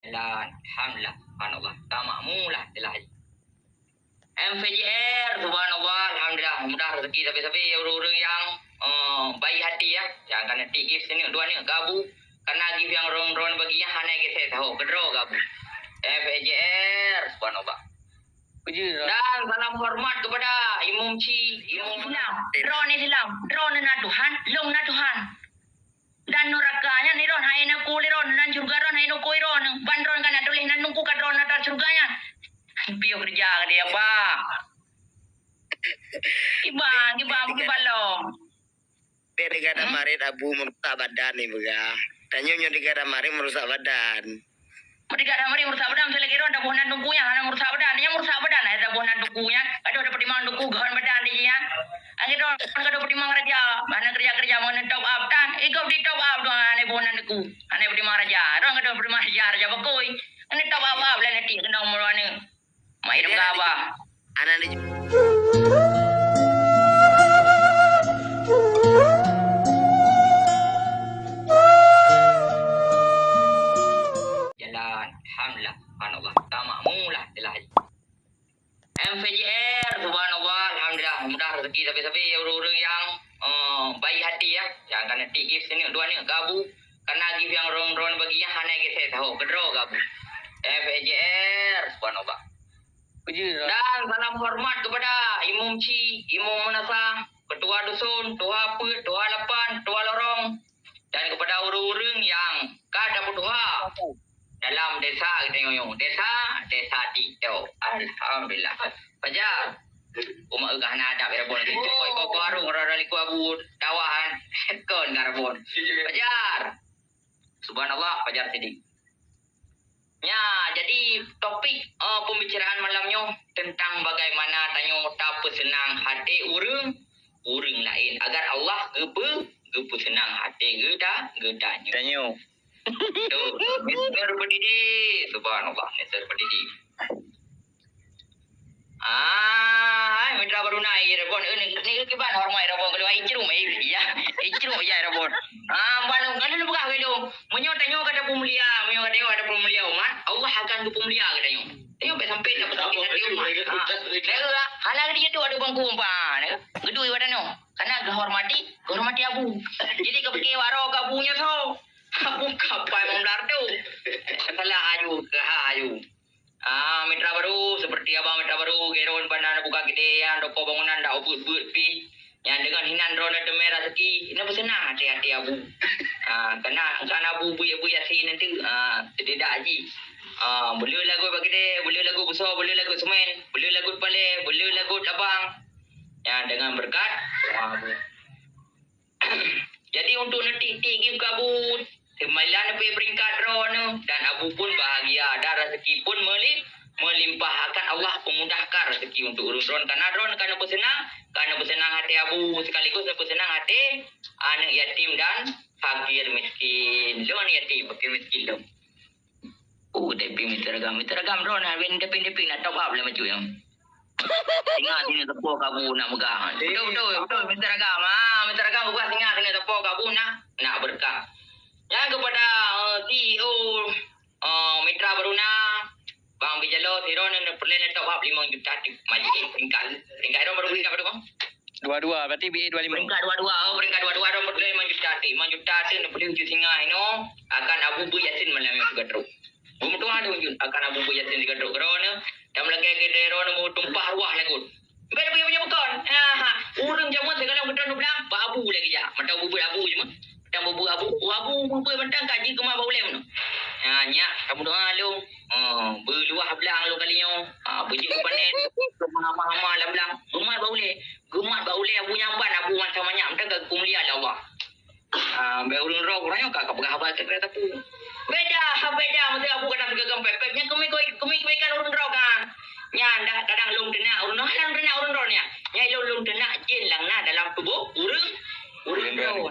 Alhamdulillah, subhanallah. Tamakmu lah telah. MVJR, subhanallah, alhamdulillah. Mudah rezeki tapi orang-orang yang baik hati ya. Yang kena tik gift sini dua ni gabu. Karena gift yang ron baginya hanya kita tahu. Kedro gabu. MVJR, subhanallah. Dan salam hormat kepada Imam Ci, Imam Islam. Drone Islam, drone na Tuhan, long na Tuhan. Dan nurakanya ni ron hai na kuli ron dan surga ron hai no koi ron ban ron kana tulis nan nungku ka ron na surganya. Piyo kerja dia apa? Iba long. Dia digada marit abu merusak badan ni bega. Tanyonyo digada marit merusak badan. Digada marit merusak badan selagi ron dah bonan nungkunya hana merusak badan. Yang merusak badan ada bonan nungkunya. Ada dapat dimang nungku gahan badan dia. Angin ron kada dapat dimang raja. Mana kerja mana top up tan. Ikau di top up doang ane bonan nungku. Ane dapat dimang raja. Ron kada dapat dimang raja bakoi. Ane top up lah nanti kena umur ane. Mai dong gawa. Anak ni jalan, alhamdulillah, subhanallah. Tamakmu lah telah. MVJR, subhanallah, alhamdulillah. Mudah rezeki tapi orang-orang yang baik hati ya. Yang kena tik gift sini dua ni gabu. Karena gift yang ron baginya hanya kita tahu. Kedro gabu. MVJR, subhanallah. Dan salam hormat kepada Imam Ci, Imam Manasah, Ketua Dusun, Tua Put, Tua Lapan, Tua Lorong. Dan kepada orang-orang yang kada berdoa dalam desa kita ngoyong. Desa Tito. Alhamdulillah. Fajar. Uma ugah nada berabon itu. Kau baru orang liku abu dawan. Kon garabon. Fajar. Subhanallah, Fajar sedih. Ya, jadi topik pembicaraan malamnya tentang bagaimana tanyo tapa senang hati urang lain agar Allah gepe senang hati gedanya. tanyo. Tuh, Mr. Pendidik, subhanallah, Mr. Pendidik. Mitra baru naik rabon ni kiban hormat rabon kalau icru mai ya. Icru ya rabon. Balu kan lu buka video. Menyo tanyo kada pemulia, menyo kada pemulia umat. Allah akan pemulia katanya. Tanyo sampai dapat sakit hati umat. Lega halang dia tu ada bangku umpan. Gedui wadano. Karena hormati abu. Jadi kepeke waro kabunya so. Abu kapai memlar tu. Salah ayu. Mitra baru seperti abang mitra baru geron bandar buka gedean rokok bangunan dah ubut pi yang dengan hinan drone ada merah seki ini bersenang hati-hati abu karena abu buya si nanti tidak haji boleh lagu bagi dia boleh lagu besar boleh lagu semen boleh lagu pale boleh lagu abang yang dengan berkat jadi untuk nanti tinggi kabut Sembilan peringkat drone dan abu pun bahagia dan rezeki pun melimpahkan Allah memudahkan rezeki untuk urus drone karena drone karena bersenang hati abu sekaligus bersenang hati anak yatim dan fakir miskin. Drone yatim fakir miskin dong. Tapi miteragam drone habis deping nak top up lah macam yang. Tinggal sini tepuk kabu nak megah. Betul miteragam bukan tinggal sini tepuk kabu nak berkah. Yang kepada CEO Mitra Baruna Bang Bijalo Tiron dan perlen top up 5 juta majlis peringkat Ron baru peringkat berapa bang? 22 berarti BA 25. Peringkat 22 peringkat 22 Ron perlen 5 juta nak perlu uji singa ino akan Abu Bu Yasin malam yang gadro. Bum tu ada unjun akan Abu Bu Yasin gadro Ron dan lagi gede Ron mau tumpah ruah lagu. Ber punya bukan. Urang jamuan segala gedron bilang babu lagi ja. Mata bubu abu je mah. Dan bubu mentang kaji ke mak boleh mana. Nyak kamu doa lu. Berluah belang lu kalinya. Berji panen. Hama-hama lah belang. Gemat boleh abu nyamban abu macam banyak mentang ke kumulia lah Allah. Berurung roh orangnya kakak berhabat kereta tu. Beda mesti abu kadang gagang pepek. Nya kami kebaikan urung roh kan. Nya dah kadang lung tenak urung roh nya. Nya lung tenak jin lang na dalam tubuh urung roh.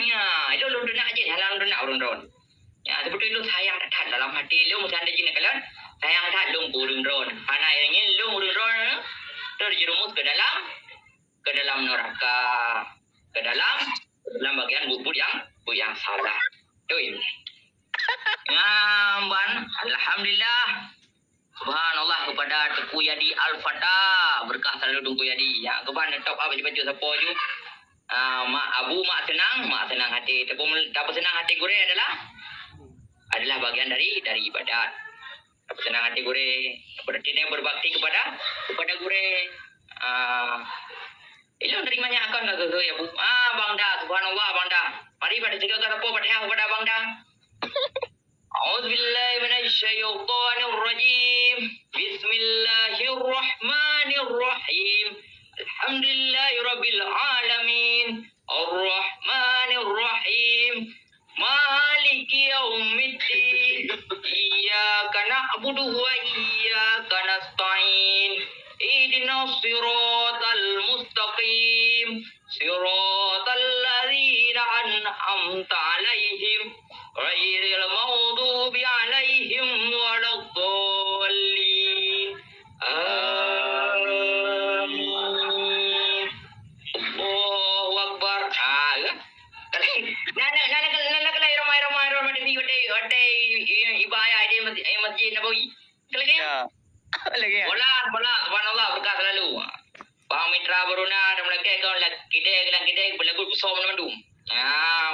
Ya, itu lu nak je halang nak urun-urun. Ya, seperti itu sayang tak dalam hati lu mesti ada jenis kalian. Sayang tak lu urun-urun. Ana ingin lu urun-urun terjerumus ke dalam neraka. Ke dalam bagian bubur yang salah. Tu. Ban, alhamdulillah. Subhanallah kepada Teku Yadi Al-Fatah. Berkah selalu Teku Yadi. Ya, keban top up baca siapa je. Mak Abu mak senang hati. Teku tak senang hati gure adalah bagian dari ibadat. Tak senang hati gure. Berarti dia berbakti kepada gure. Ilmu terimanya akan enggak ke ya Bu. Bang Da, subhanallah Bang Da. Mari pada tiga kata apa Fatihah kepada Bang Da. A'udzubillahi minasyaitonirrajim. Bismillahirrahmanirrahim. Alhamdulillahirabbil alamin. Arrahmanirrahim. Maliki yaumiddin. Iyyaka na'budu wa iyyaka nasta'in. Ihdinas siratal mustaqim. Siratal ladzina an'amta 'alaihim ghairil maghdubi 'alaihim waladdallin. Amin. Allahu Akbar. Nana kala ramai di wate ibadah di masjid Nabawi. Lagi? Ya. Lagi ya. Bola, subhanallah berkah selalu. Pak Mitra Baruna dan mereka kau kita belagu besom mandum.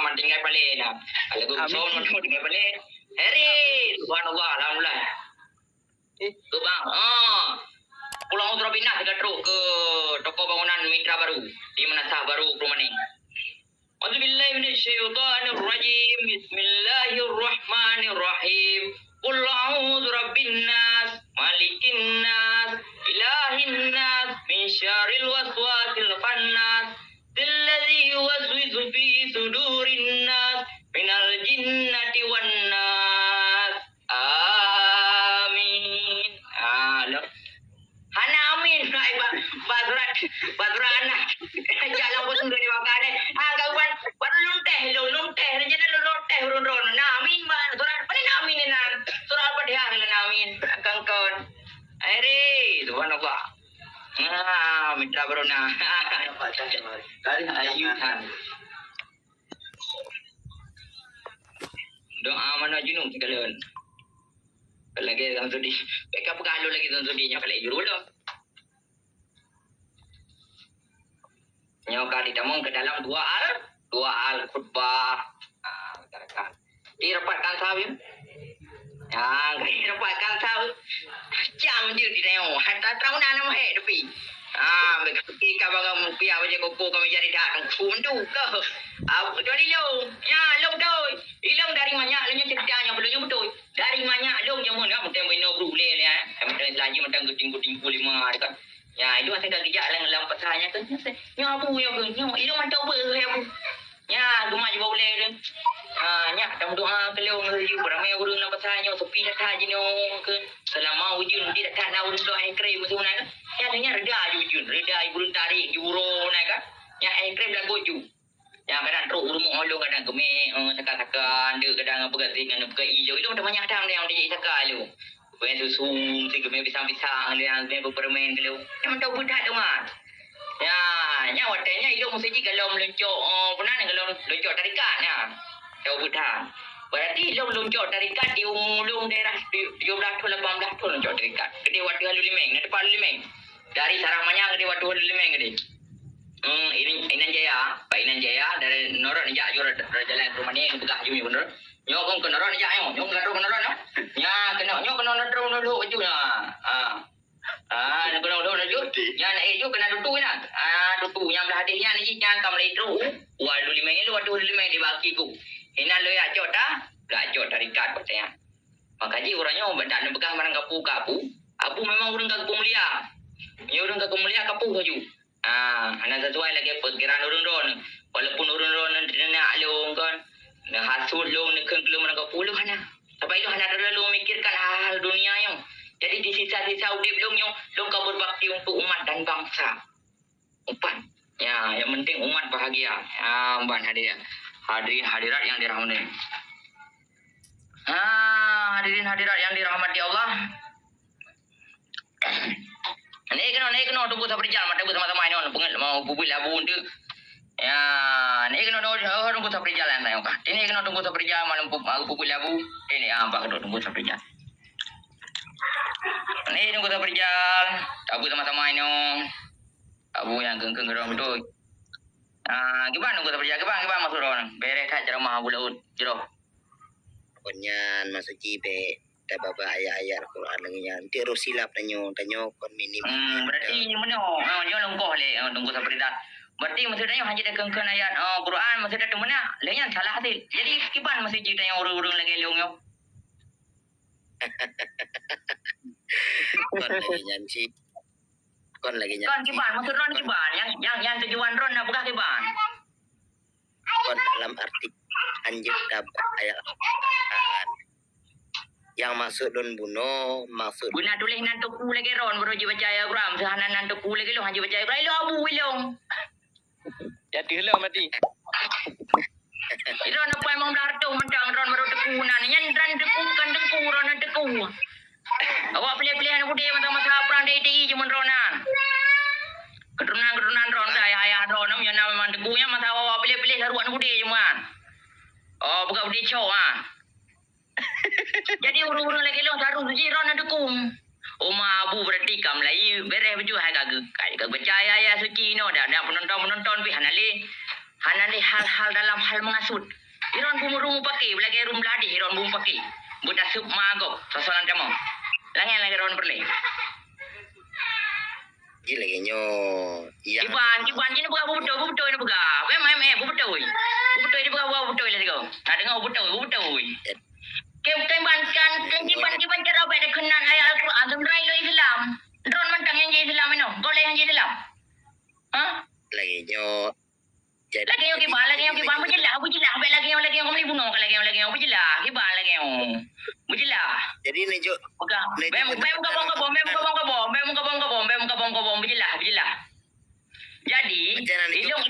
Mantinggal balik dah. Belagu besom mandum tinggal balik. Hari, subhanallah, alhamdulillah. Tu bang, Pulang Utara Bina dekat ke toko bangunan Mitra baru di Menasah baru rumah ni. A'udzubillahi minasyaitonirrajim. Bismillahirrahmanirrahim. Qul a'udzu birabbin nas, malikin nas, ilahin nas, min syarril waswasil khannas, alladzi yuwaswisu fi sudurin nas, minal jinnati wan nas. Amin. Hana amin. Badran. Jalan pun sudah dimakan. Kawan, baru lunteh. Rencana lunteh urun-urun. Amin ban. Surat apa ni amin ni nan? Surat apa dia lah amin. Kawan. Airi, subhanallah. Mitra Baruna. Ayuhan. Doa mana junung sekalian. Lagi dalam sudi. Mereka bergaduh lagi dalam sudinya. Kalau juru lah. Nyoka ditamong ke dalam dua al khutbah. Katakan. Dirapatkan sahib. Dirapatkan sahib. Jam je di tengok. Hatta tahun nama hek tapi. Mereka pergi ke bangga mupiah baca koko kami jadi datang. Tundu ke. Dari long. Ya, long dah. Long dari banyak. Long ceritanya belum betul. Dari banyak long yang mana. Macam bina berulai ni. Macam lagi macam kuting-kuting lima dekat. Ya, itu masih kerja lang lampat saya kan. Ya apa ya ke? Ya, itu macam apa ya bu? Ya, rumah je boleh dia. Nya tam doa kalau menuju beramai urang lampat saya sepi dah saja ni ke. Selama ujun tidak tak nak urang doa krem macam mana kan? Ya, nya reda ujun, reda urang tarik juro nak kan. Ya, krem dah goju. Ya, kadang teruk rumah orang kadang kemik, sakan-sakan dia kadang berganti dengan pergi hijau. Itu ada banyak dah yang dia cakap lu. Bukan susu, tiga main pisang-pisang, dia main berpermen kalau. Yang tahu budak tu mah. Ya, nya watanya itu mesti kalau meluncur, pernah kalau meluncur tarikan ya. Tahu budak. Berarti lo meluncur tarikan di ulung daerah 17 tu 18 tu meluncur tarikan. Gede waktu halu limeng, depan limeng. Dari sarang manyang gede waktu halu limeng gede. Ini Inan Jaya, Pak Inan Jaya dari Noron Jaya jual jalan rumah ni yang begah jumi bener. Nyok kena Noron Jaya, nyok kena Noron ya. Ya kena nyok kena Noron dulu aju lah. Nak kena Noron aju. Ya nak aju kena dutu nak. Dutu yang belah hadisnya ni jangan kamu itu. Walau 5 ni waktu 5 dibagi ku. Inan lo ya jod dah. Belajar tarikat katanya. Makanya orangnya bendak nak begah marang kapu. Abu memang orang kapu mulia. Ya orang kapu mulia kapu saja. Anak sesuai lagi perkiraan urun-urun. Walaupun urun-urun nanti nak long kan. Nak hasil long nak kengkelum nak puluh hana. Sampai itu hana terlalu memikirkan hal dunia yang. Jadi di sisa-sisa udip long yang long kau berbakti untuk umat dan bangsa. Umpan. Ya, yang penting umat bahagia. Umpan hadirin hadirat yang dirahmati. Hadirin hadirat yang dirahmati Allah. Naik kena tunggu sampai jam mata sama-sama ini orang pengen mau bubul labu tu. Ya, ni kena tunggu sampai jalan tayo ka. Ini kena tunggu sampai jalan malam pukul labu. Ini apa kena tunggu sampai jalan. Ini tunggu sampai jalan. Tabu sama-sama ini. Tabu yang geng-geng gerong betul. Gimana tunggu sampai jalan? Gimana masuk orang? Beres kat ceramah abu laut. Jero. Pokoknya masuk jibe. Dah baba ayat-ayat Quran lagi nya. Nanti silap tanyo kon minim. Berarti mana? Jangan longkoh le tunggu sampai jalan. Berarti maksudnya hanya ada kengkeng ayat Quran maksudnya tu mana? Lainnya salah hasil. Jadi kiban masih cerita yang urung-urung lagi leong yo. Kon lagi nyanci. Kon lagi nyanci. Kan kiban maksud ron kiban yang tujuan ron nak bukan kiban. Kon dalam arti anjir dapat ayat Quran. Yang masuk don buno maksud Guna tulis nantuku lagi ron baru baca ayat Quran. Sehana nantuku lagi lo hanya baca ayat Quran lo abu wilong. Jadi lah mati. Ron apa emang darto mentang ron baru tekunan. Nyan ran teku kan teku ron teku. Awak pilih-pilihan aku dia masa-masa perang DTI cuma ronan. Keturunan ron saya ron yang nama tekunya masa awak pilih-pilih haruan aku dia cuma. Oh bukan dia cow Jadi urung-urung lagi lo taruh suci ron teku. Oma abu berarti kam lai beres baju hai kagak percaya ya suci no dah penonton pi hanali hal-hal dalam hal mengasut iron bumurumu pakai lagi rum ladi iron bum pakai buta sup magok sosolan kamu langen lagi ron perle ji lagi nyo yang kiban ini buka buto ini buka buto ini buka buto lagi kau ada ngau buto Kiban cara pada kenan ayat Al-Quran sebenarnya lo Islam. Drone mentang yang jadi Islam ini. Boleh yang jadi Islam. Hah? lagi nyo jadi Lagi yang kiban bujilah. Habis lagi yang kau beli bunuh lagi yang bujilah. Kiban lagi yang bujilah. jadi nih Jo Buka. Bem kabong bujilah. Jadi, ilung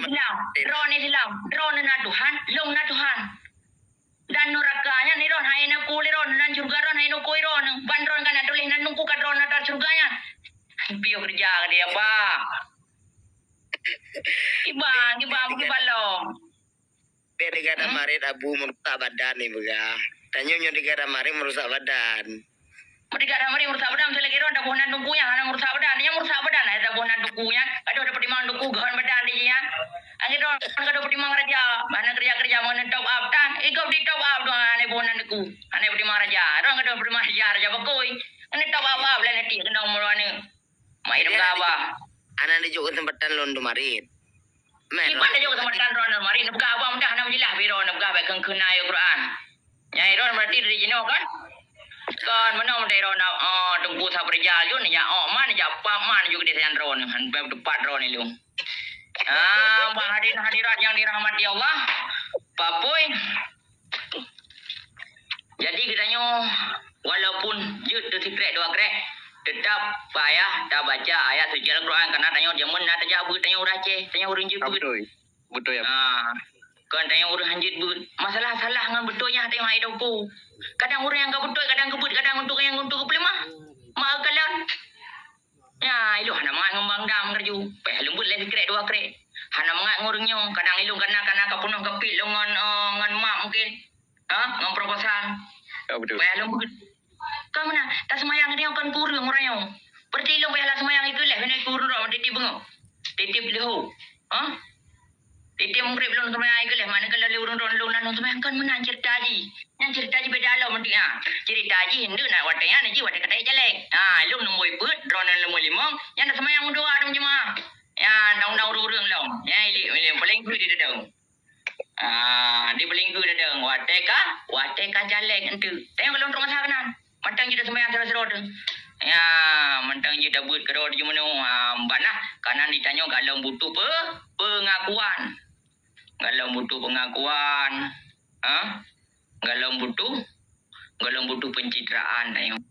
Islam. Drone na Tuhan, long na Tuhan. Dan nurakanya ni ron hai na kuli ron dan surga ron hai no koi ron ban ron kan tulis nan nungku kan ron atar surganya piyo kerja dia apa Iban lo Negara marit abu merusak badan nih bega tanyo nyo negara marit merusak badan mereka ada mari merusak badan selagi ron ada bonan nungkunya hana merusak badan yang merusak badan ada bonan nungkunya ada pertimbangan nungku gahan badan dia angin ron kada pertimbangan raja mana kerja mana top up tan ikau di top up doang ane bonan nungku ane pertimbangan raja ron kada pertimbangan raja bakoi ane top up lah nanti kena umur ane mai dong apa anak di juga tempatan londo marit iban ada juga tempat ron mari nak apa mudah hana menjelah biro nak apa kengkena ayat Quran nyai ron berarti dari jino kan mana orang ron tunggu sa berjalan ni ya mana ja pa mana juga dia ron han depan ron ni lu hadirat yang dirahmati Allah papoy jadi katanya walaupun jut tu secret dua krek tetap payah dah baca ayat suci Al-Quran karena tanya jamun nak tajabut tanya urace tanya urang jebut Betul ya. Kan tanya urang hanjit but masalah salah dengan betulnya tengok ai doku kadang urang yang betul kadang kebut kadang untuk yang untuk kepelemah mak kalan ya ilu hana mangat ngembang dam kerju pe lembut le krek dua krek hana mangat ngurungnya kadang ilu kana kapunuh kepit lo ngan mak mungkin ngan proposal Ya betul. pe lembut kan mana tak semayang dia kan kurung orangnya berarti ilu pe lah semayang itu leh kena kurung ro titip bengo titip leho Titi mungkin belum sampai air kelih mana kalau lurun nan sampai kan mana cerita ji beda lo mesti cerita ji Hindu nak watanya ni ji watak katai jelek lu nombor put drone nombor 5 yang nak semayang dua dong jemaah ya dong urung lo ya ili paling ku di dedang di paling ku dedang wateka jelek entu tengok kalau rumah sana mantang ji dah semayang seru-seru tu ya mantang ji dah buat kerod je mana banah kanan ditanya kalau butuh pengakuan kalau butuh pengakuan kalau butuh pencitraan tengok